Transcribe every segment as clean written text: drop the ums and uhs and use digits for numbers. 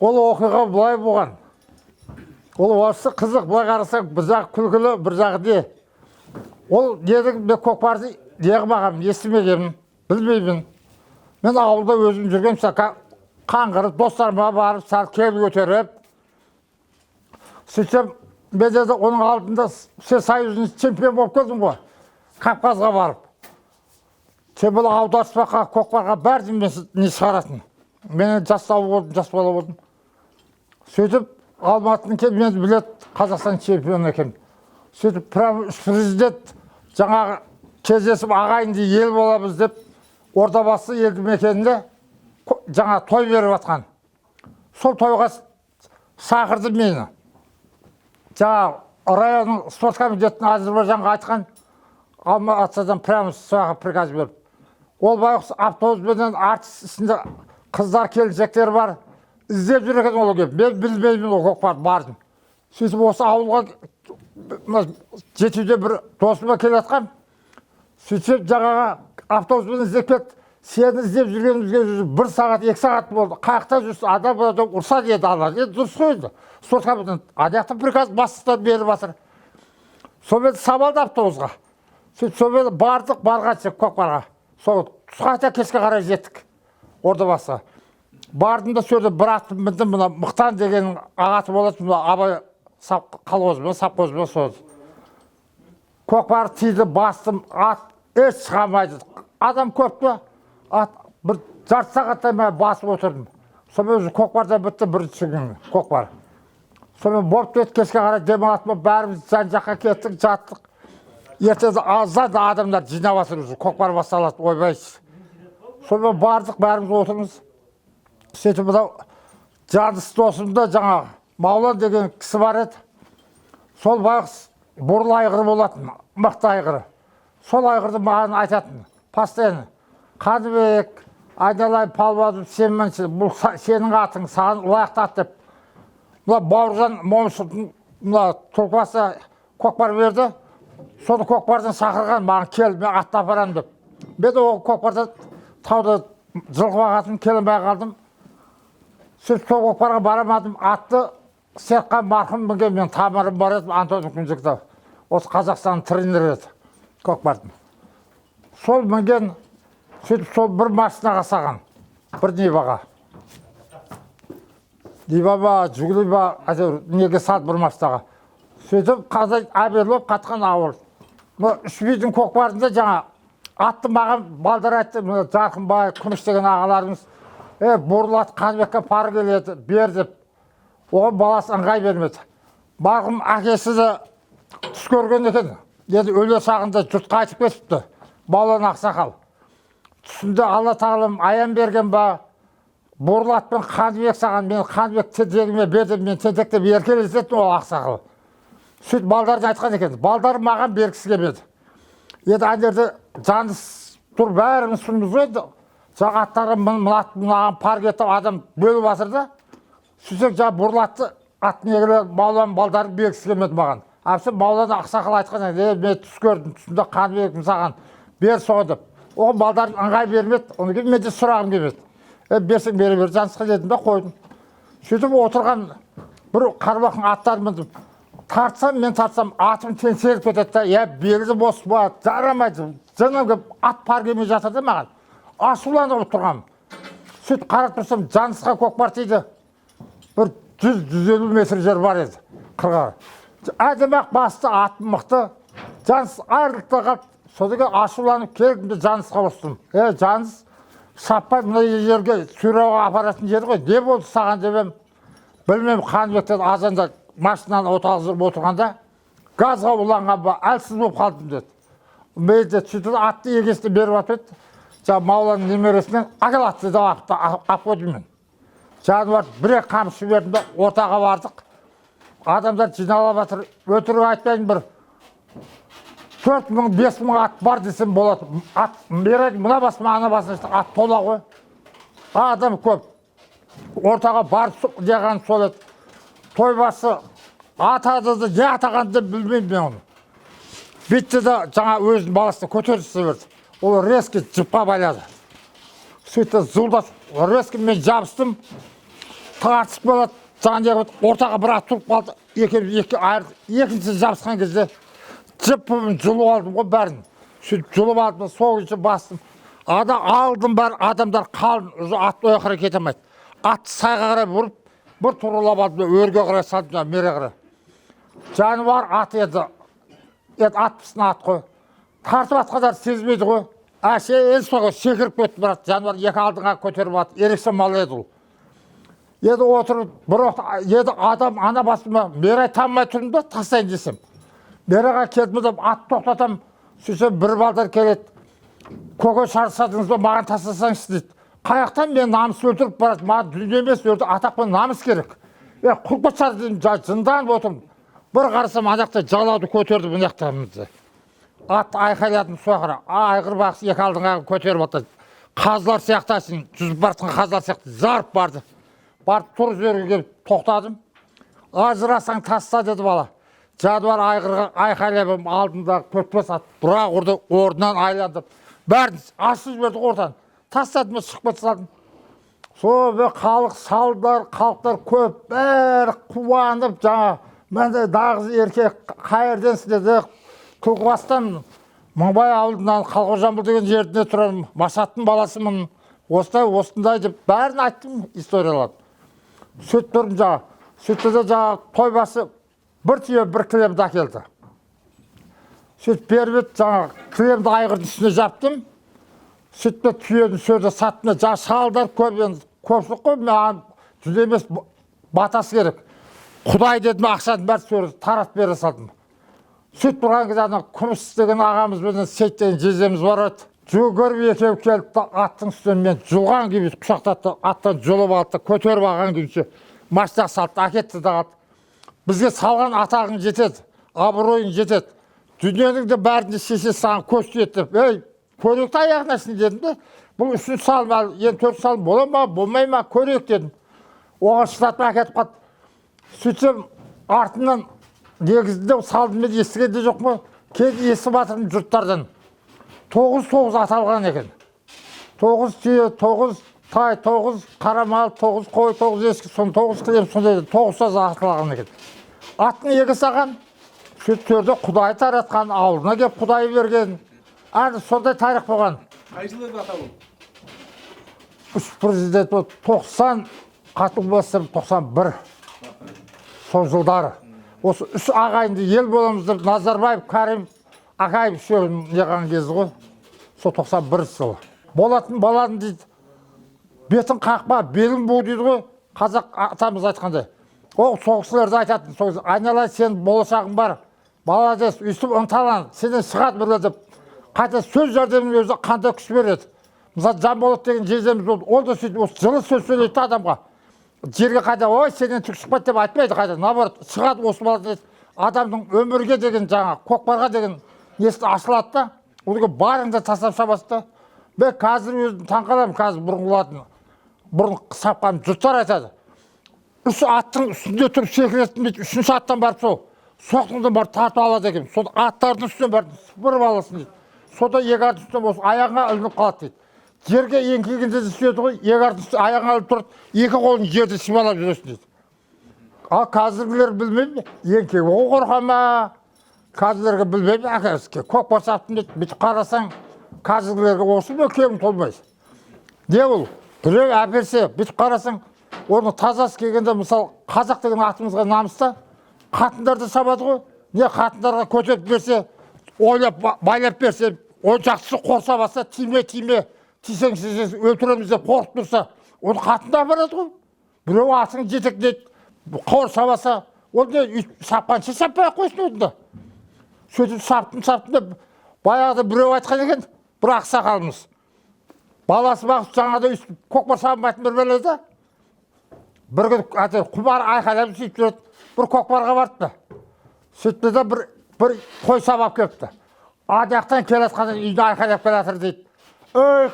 Ол оқиға былай болған. Ол осы қызық, былай қарасаң, бір жағы күлкілі, бір жағы не. Ол дедім, мен көкпарды неғымағам, естімегенмін, білмеймін. Мен ауылда өзім жүргем, қаңғырып, достарыма барып, сәл келі көтеріп. Сөйтсем, мен деді, оның алдында сен Союзның чемпион болып келдің ғой, Кавказға барып. Сен бұл аударыспаққа, көкпарға бәрден мен не шығаратын. Мен жас бала болдым. Сөйтіп, Алматының келіп, мен білет Қазақстан чемпионы екен. Сөйтіп, президент жаңағы кездесіп ағайынды ел боламыз деп, Ордабасы елді мекенінде жаңа той беріп атқан. Сол тойға шақырды мені. Жаңа районның спорт комитетінің Әзербайжанға айтқан, Алматыдан прямо соға приказ беріп. Ол байқұс автобуспенен артыс ішінде қыздар келіншектер бар. Іздеп жүр екен ол келіп. Мен білмеймін ол көкпарды бардым. Сөйтіп осы ауылға жетуде бір досыма келе жатқан. Сөйтіп жаңаға автобуспен іздеп кетті. Сені іздеп жүргенімізге бір сағат, 2 сағат болды. Қаяқта жүрсің, адам болады, ұрса деді алар. Дұрыс қойды. Спорт комитетінен аяқтан приказ бастықтар беріп жатыр. Сонымен сабалды автобусқа. Сөйтіп сонымен бардық, барғанша көкпарға. Сол қайта кешке қарай жеттік. Ордабасы. Бардым да сөйді бір аттым міндім, мына Мықтан деген ағаты болады, мына Абай қалғозымен, сапқозымен соды. Көкпар тиді, бастым, ат еш шығамайды. Адам көпті, ат бір жарты сағаттай мен басып отырдым. Сонымен өзі көкпардан бітті бірінші күн көкпар. Сонымен болып кетті, кешке қарай демалатыма бәріміз жан жаққа кеттік, жаттық. Ертеді аздан адамдар жинап жатыр өзі, көкпар басталады, ойбайсыз. Сонымен бардық, бәріміз отырмыз. Сөйтіп бұда жадыс досымда жаңағы Маулан деген кісі бар еді. Сол байғыз бұрыл айғыры болатын, мықты айғыры. Сол айғырды маған айтатын, постоянно. Қаныбек, айналайын палбадым, бұл сенің атың, саған лайықты ат деп. Мұна Бауыржан Момышұлдың тұлпасы көкпар берді. Соны көкпардан шақырған, маған кел, мен атты апарам деп. Мен ол көкпарда тауда жылқыбағатын келінбай қалдым. Сөйтіп сол көкпарға барамадым, атты Серқан марқұм мінген мен тамырым бар едім, Антон Күнжікті. Осы Қазақстанның тренері еді, көкпардың. Сол мінген, сөйтіп сол бір машинаға саған, бір Ниваға. Нива ба, жүгілі ба, неге сат бір машинаға. Сөйтіп қазай әберліп қатқан ауыр. 3 бидің көкпарында жаңа атты маған балдар айтты, Жарқынбай, Күміш деген ағаларымыз. Бұрылат Қанбекке пары келеді, бер деп. Оған баласы ыңғай бермеді. Марқұм әкесі де түс көрген екен. Енді өле шағында жұртқа айтып кетіпті. Балан ақсақал. Түсінде Алла тағалам аян берген ба, Бұрылат пен Қанбек саған, мен Қанбек тентегіме бердім, мен тентектеп еркелесетін ол ақсақал. Сөйтіп балдарды айтқан екен. Балдар маған бергісі келмеді. Енді әндерді жаныс тұр бәріміз сұмыз өйді. Жаңа аттары мынаған пар кетіп адам бөліп атырды. Сөйтсек жаңа Бұрылатты атын егілі Маулан балдарын бергісі келмеді маған. Әпсі Маулан ақсақал айтқан екен, мен түс көрдім, түсінде Қанбекім саған бер соғы деп. Оған балдарын ыңғай бермеді, оны кейін мен де сұрағым келмеді. Берсең бере бер, жанысқа дедім де қойдым. Сөйтіп отырған бір қарбақтың аттарын міндім. Тартсам, мен тартсам, атым теңселіп кетеді. Белгісі бос болады, жарамайды. Жаным кеп, ат пар келмей жатыр да маған. Ашуланып тұрғам. Сөйтіп қарап тұрсам, жанысқа көкпар тиді. Бір 100-150 метр жер бар еді, қырға. Әдемақ басты, атым мықты. Жаныс айрылықта қалды. Содан ашуланып келдім де жанысқа ұрыстым. Жаныс шаппай мына жерге сүйреуға апаратын жері ғой. Не болды саған демем. Білмем, Қанбектен азанда машинаны отағызып отырғанда газға уланған ба, әлсіз болып қалдым деді. Мен де сөйтіп атты егесіне беріп атып, жаңа Мауланның немересінен акалатты да апқойдым мен. Жануар бір-ек қамшы бердім де ортаға бардық. Адамдар жиналып жатыр, өтірік айтпайын бір 4000-5000 ат бар десем болады. Ат береді, мына басыма, ана басына ат тола ғой. Адам көп. Ортаға барып деген сол еді. Той басы атадыды, не атағанды білмеймін мен оны. Битті де жаңа өзінің баласына көтерісі берді. Ол резко жіпқа байлады. Сөйтті зұлдас, резко мен жабыстым. тартысып болады, жаңағы ортаға бір ат тұрып қалды, екінші жабысқан кезде жіппін жұлып алдым ғой бәрін. Сөйтіп жұлып алдым, сол кезде бастым. Алдым бар адамдар қалын, ат оя қарай кете алмайды. Атты сайға қарай бұрып, бір тұрылап алдым, өрге қарай салдым, мере қарай. Жануар ат еді, атпысына ат қой. Тартып атқадар сезмейді ғой. Әшейін соға секіріп кетті бірақ жануар екі алдыңа көтеріп ат, ерекше мал еді ол. Еді отырып, еді адам ана басыма, мерай танымай тұрмын да, тастайын десем. Мерайға келдім деп ат тоқтатам, сөйтсем бір балдар келеді. Көке шарсадыңыз ба, маған тастасаңыз дейді. Қаяқтан мен намыс өлтіріп барады, маған дүние емес өлді, атақпен намыс керек. Құлпыт шар деймін, жынданып отырмын. Бір қарасам анақта жалауды көтерді бұнақтамызды. Ат айқайладым соғыра, айғыр бақсы екі алдыңа көтеріп атады. Қазылар сияқтасын, жүзіп бартқан қазылар сияқты зарып барды. Барып тұр жерге келіп тоқтадым. Ажырасаң таста деді бала. Жадуар айғырға айқайлабым алдында көтпес ат. Бұрақ ұрды, орнынан айландып. Бәрін асыз берді ортан. Тастадым, шықпет салдым. Сол халық, салдар, халықтар көп, бәрі қуанып жаңа. Мәнде дағыз еркек қайырденсін деді. Күлқыбастан Мыңбай ауылынан Қалқожамбыл деген жерінде тұрам. Масаттың баласымын. Осындай деп бәрін айттым историялап. Сөт тұрым жаңа. Сөйтті жаңа той басы бір түйе бір кілемді әкелді. Сөйтіп бербет жаңа кілемді айғырдың үстіне жаптым. Сөйтіп түйенің сөзі саттыны жаңа шалдар көпшілік қой, мен жүз емес батасы керек. Құдай дедім, ақшаның бәрі сөзі тарат бере салдым. Сөйтіп тұрған кезде күміс деген ағамызбен Сейт деген жездеміз бар еді. Жүгіріп екеу келді, аттың үстінен мен жұлған gibi құшақтатты, аттан жұлып алды, көтеріп алған күйінше машинаға салды, әкетті дағады. Бізге салған атағың жетеді, абыройың жетеді. Дүниенің де бәрінде шеше саған көз тиеді деп. Ей, көректі аяғына сін дедім де, бұл үшінші салым, енді төрт салым бола ма, болмай ма, көрек дедім. Оған шыдатып әкетіп қалды. Сөйтсем, артынан негізінде салдым мен естігенде жоқ ма? Кейін есі батырдым жұрттардан. 9 аталған екен. 9 түйе, 9 тай, 9 қарамал, 9 қой, 9 ескі, 9 кілем, сондай 9 сөз аталған екен. Аттың егі саған, сөйттерде Құдай таратқан, ауылына кеп Құдай берген. Әні сондай тарих болған. Қай жылы ата бұл? Үш президент болды. 90, қатың болсам 91. Сол жылдары. Осы үш ағайынды ел боламыз деп Назарбаев, Карим, Ақаев үшеуін неған кезі ғой. Сол 91 жылы. Болатын баладың дейді. Бетін қақпа, белін бұу дейді ғой. Қазақ атамыз айтқандай. Ол соғысыларды айтатын. Айналай сен болашағың бар. Баладес, үстіп ынталан, сенен шығат бірлі деп. Қайта сөз жәрдемінің өзі қандай күш береді. Мысалы, Жанболат деген жездеміз болды. Ол да сөйтіп, осы жылы сөз сөйлейді адамға. Жерге қайда, ой, сенен түк шықпайды деп айтпайды қайда. Наоборот, шығады осы балады. Адамның өмірге деген жаңа, көкпарға деген несі ашылады да. Оларға барыңды тастап шабасы да. Мен қазір өзім таңқаламын, қазір бұрынғылардың. Бұрын сапқан жұрттар айтады. Үш аттың үстінде тұрып секіретін дейді. Үшінші аттан барып сол. Соқтыңдан барып тартып алады екен. Сол аттардың үстіне барып сыпырып аласың дейді. Сода екі аттың үстіне болсын, аяғыңа ілініп қалады дейді. Жерге еңкейгенде де сүйеді ғой, екі аттың үстіне аяғыңа іліп тұрып, екі қолын жерді сипалап жүресің дейді. Ал қазіргілер білмейді ме? Еңкейіп ол қорқа ма? Қазірлерге білмейді ме? Әкеліске көкпар саптым дейді. Бүйтіп қарасаң, қазірлерге осы ма кем толмайсың. Не ол? Біреу әперсе, бүйтіп қарасаң, оның тазасы келгенде, мысалы, қазақ деген атымызға намыста, қатындарды сабады ғой. Не қатындарға көтеріп берсе, ойлап, байлап берсе, ол жақсысы қорса баса, тиме, тисең өлтіреміз деп қорқып тұрса, оны қатында барады ғой. Біреу атың жетектейді, қорса баса, ол не сапқанша саппай қойсын онда. Сөйтіп саптым деп, баяғыда біреу айтқан екен, бір ақсақалымыз. Баласы бағып жаңада үстіп көкпар сабынбайтын бір бәледі. Бір күн құмар айқайлап сөйтіп жүреді, бір көкпарға барды. Сөйтті де бір қой сабап кепті. Адияқтан келатқанда үйді айқайлап келатыр дейді. Ой,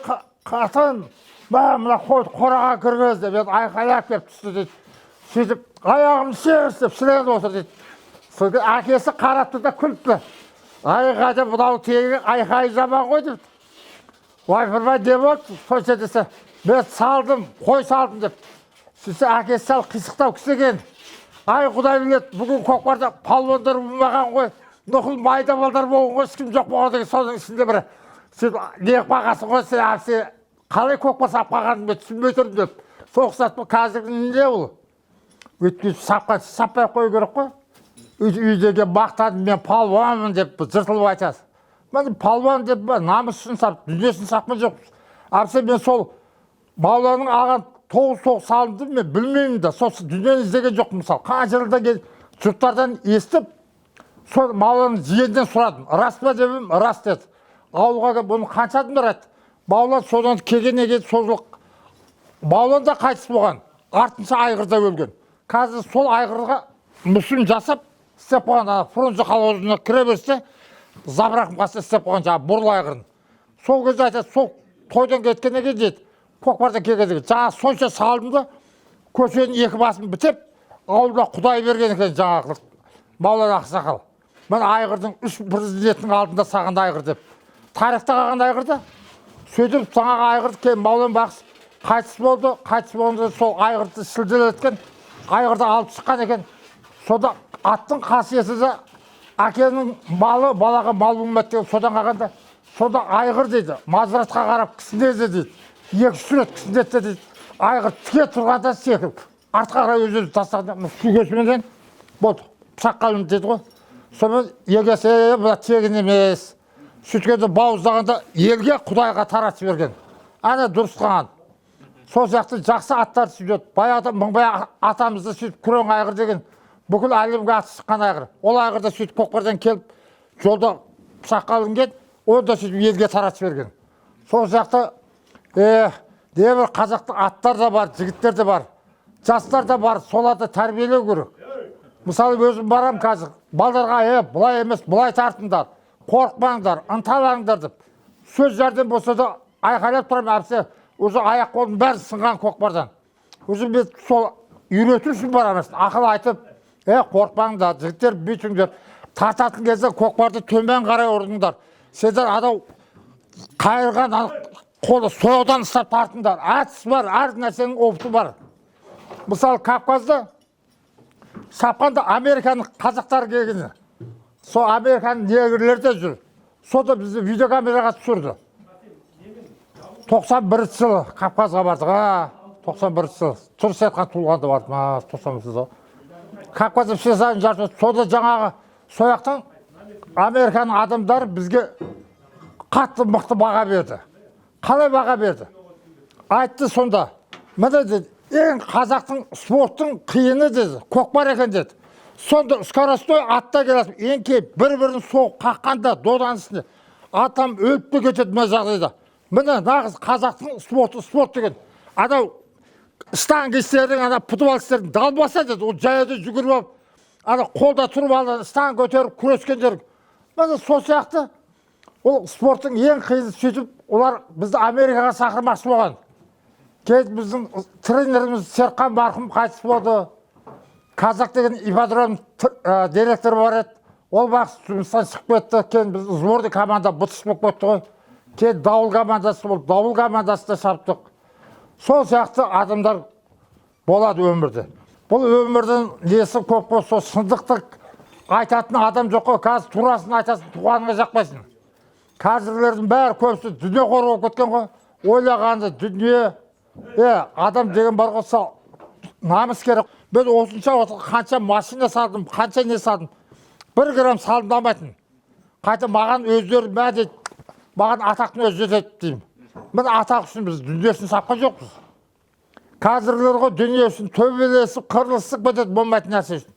қатын, мына қойды қораға кіргіз деп айқайлап кеп түсті дейді. Сөйтіп, аяғым шеріс деп сіледі отыр дейді. Сөйтіп, әкесі қарапты да күліпті. Айқайды бұнау тегі айқайы жаман ғой деп. Ойпырмай не болды? Сойса десе, мен салдым, қой салдым деп. сөйтсе әкесі сал қисықтау кісі екен. Ай құдай біледі, бүгін көкпарда палуандар болмаған ғой, нұқыл майда балдар болған ғой, ешкім жоқ болған деген соның ішінде бірі. Сөйтіп неғып бағасың ғой, сен әпсе қалай көкпар сап қалғанын мен түсінбей тұрмын деп. Соғысатын қазіргі не ол? Өйтпей сапқа саппай қою керек қой. Үйдегі мақтадым, мен палуанмын деп жыртылып айтасыз. Мен палуан деп намыс үшін сап, дүниесін сапмын жоқ. Әпсе мен сол Мауланың аған 9 соғыс салынды, мен білмеймін да, сол дүниені іздеген жоқ мысалы. Қанша жылдан кейін жұрттардан естіп, сол Мауланың жиенден сұрадым. Рас па дедім, рас деді. Ауылға бұны қанша адамдар айтты. Маулан содан келгеннен кейін сол Маулан да қайтыс болған. Артынша айғырда өлген. Қазір сол айғырға мүсін жасап, істеп қойған, Фрунзе колхозына кіре берсе, Забрахым қасы істеп қойған жаңа бұрыл айғырын. Сол кезде айтады, сол тойдан кеткеннен кейін дейді, көкпардан келгенде жаңа сонша салдым да, көшенің екі басын бітеп, ауылда құдай берген екен жаңағы Маулан ақсақал. Мен айғырдың 3 президенттің алдында сағынды айғыр деп. Тарихта қалған айғырды. Сөйтіп жаңағы айғырды кейін Маулан бақсы қайтыс болды. Қайтыс болғанда сол айғырды сілделеткен, айғырды алып шыққан екен. Сода аттың қасиеті де әкенің малы балаға мал болмайды деген содан қалғанда. Сода айғыр дейді, Мазратқа қарап кісінеді дейді. 2-3 рет кісінетті дейді. Айғыр тіке тұрғанда секіп, артқа қарай өзі тастағанда сүйгесіменен болды. Пышаққа дейді ғой. Сонымен егесе бұла тегін емес. Сөйткенде бауыздағанда елге Құдайға таратып берген. Әне дұрыс қалған. Сол сияқты жақсы аттар сөйледі. Баяғыда Мыңбай атамызды сөйтіп күрең айғыр деген бүкіл әлемге аты шыққан айғыр. Ол айғырда сөйтіп көкпардан келіп, жолда пышаққа ілінген, оны да сөйтіп елге таратып берген. Сол сияқты небір қазақтың аттар да бар, жігіттер де бар, жастар да бар, соларды тәрбиелеу керек. Мысалы өзім барам қазір, балдарға бұлай емес, бұлай тартыңдар, қорықпаңдар, ынталаңдар деп. Сөз жәрдем болса да айқайлап тұрам, әпсе, өзі аяқ қолын бәрі сынған көкпардан. Өзі мен сол үйрету үшін барамыз, ақыл айтып, қорықпаңдар, жігіттер бүйтіңдер, тартатын кезде көкпарды төмен қарай ұрдыңдар. Сендер адау қайырған қолы сояудан ұстап тартыңдар. Әдіс бар, әр нәрсенің опыты бар. Мысалы Кавказда сапқанда Американың қазақтары келгені. Сол Американың негрлері де жүр. Сол да бізді видеокамераға түсірді. 91 жылы Кавказға бардық. 91 жылы. Тұрыс айтқан туылғанда бардым. 91 жылы. Кавказда все сайын жарты. Сода жаңағы сояқтан Американың адамдары бізге қатты мықты баға берді. Қалай баға берді? Айтты сонда. Міне деді, ең қазақтың спорттың қиыны деді, көкпар екен деді. Сонда скоростой атта келесің, ең кейіп бір-бірін соғып қаққанда доданың үстіне атам өліп те кетеді мына жағдайда. Міне нағыз қазақтың спорт деген. Анау штангистердің, ана футболистердің далбаса деді, ол жаяда жүгіріп алып, ана қолда тұрып алып, штанг көтеріп күрескендер. Міне сол сияқты ол спорттың ең қиыны. Сөйтіп олар бізді Америкаға шақырмақшы болған. Кейін біздің тренеріміз Серқан марқұм қайтыс болды. Қазақ деген ипподром директор бар еді. Ол бақсы жұмыстан шығып кетті. Кейін біз сборный команда бұтыс болып кетті ғой. Кейін дауыл командасы болды. Дауыл командасы да шаптық. Сол сияқты адамдар болады өмірде. Бұл өмірдің несі көп қой, сол шындықты айтатын адам жоқ қой. Қазір турасын айтасың, туғаныңа жақпайсың. Қазірлердің бәрі көбісі дүние қор болып кеткен ғой. Ойлағанды дүние, адам деген бар қоса намыс керек. Мен осынша қанша машина салдым, қанша не салдым. 1 грамм салындамайтын. Қайта маған өздері мәдет, маған атақтың өзі жетеді деймін. Мен атақ үшін біз дүниесін сапқан жоқпыз. Қазірлер ғой дүние үшін төбелесіп, қырылысып кетеді болмайтын нәрсе үшін.